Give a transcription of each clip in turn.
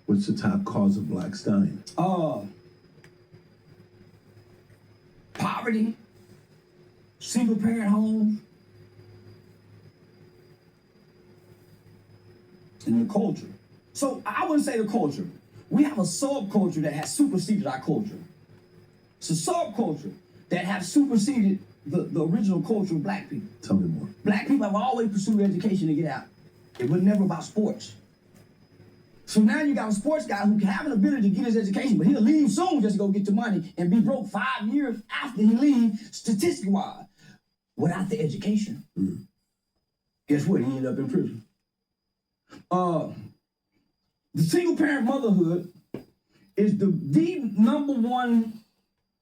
What's the top cause of Black dying? Poverty, single parent homes, and the culture. So I wouldn't say the culture. We have a subculture that has superseded our culture. It's a subculture that has superseded the original culture of black people. Tell me more. Black people have always pursued education to get out. It was never about sports. So now you got a sports guy who can have an ability to get his education, but he'll leave soon just to go get the money and be broke 5 years after he leaves, statistic-wise, without the education. Guess what? He ended up in prison. The single-parent motherhood is the number one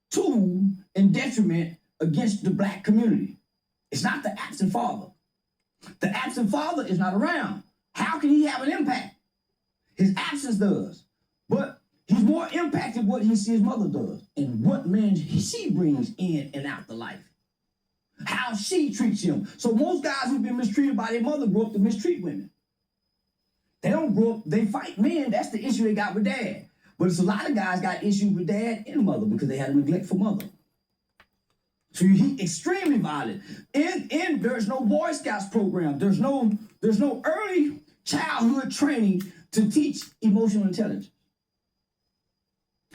tool and detriment against the black community. It's not the absent father. The absent father is not around. How can he have an impact? His absence does. But he's more impacted what he sees his mother does and what man she brings in and out the life. How she treats him. So most guys who've been mistreated by their mother grow up to mistreat women. They don't grow up, they fight men. That's the issue they got with dad. But it's a lot of guys got issues with dad and mother because they had a neglectful mother. So he extremely violent. And there's no Boy Scouts program. There's no early childhood training to teach emotional intelligence.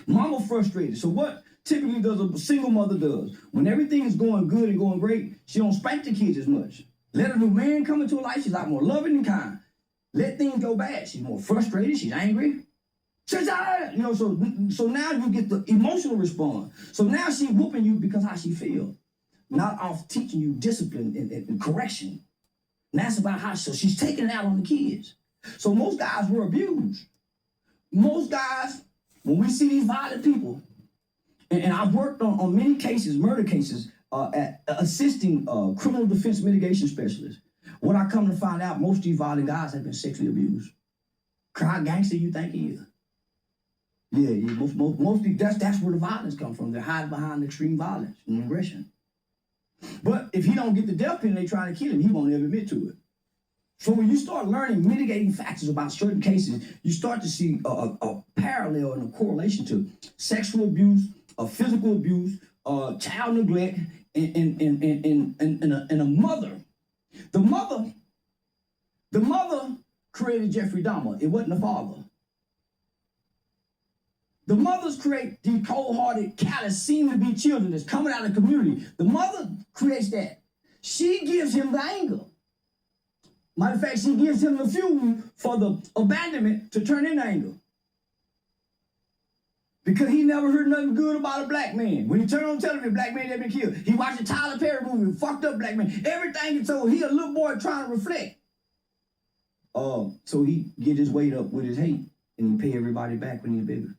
Mama frustrated. So what typically does a single mother does? When everything is going good and going great, she don't spank the kids as much. Let a new man come into her life, she's a lot more loving and kind. Let things go bad, she's more frustrated, she's angry. So now you get the emotional response. So now she's whooping you because how she feels, not off teaching you discipline and correction. And that's about how she's taking it out on the kids. So most guys were abused. Most guys, when we see these violent people, and I've worked on many cases, murder cases, at assisting criminal defense mitigation specialists. What I come to find out, most of these violent guys have been sexually abused. How gangster you think he is? Yeah, mostly that's where the violence comes from. They're hiding behind extreme violence and aggression. But if he don't get the death penalty, they trying to kill him, he won't ever admit to it. So when you start learning mitigating factors about certain cases, you start to see a parallel and a correlation to sexual abuse, physical abuse, child neglect, and a mother. The mother created Jeffrey Dahmer. It wasn't the father. The mothers create these cold-hearted, callous, seem-to-be children that's coming out of the community. The mother creates that. She gives him the anger. Matter of fact, she gives him the fuel for the abandonment to turn into anger. Because he never heard nothing good about a black man. When he turned on television, black man had been killed. He watched a Tyler Perry movie, fucked up black man. Everything he told, he a little boy trying to reflect. So he get his weight up with his hate, and he pay everybody back when he's bigger.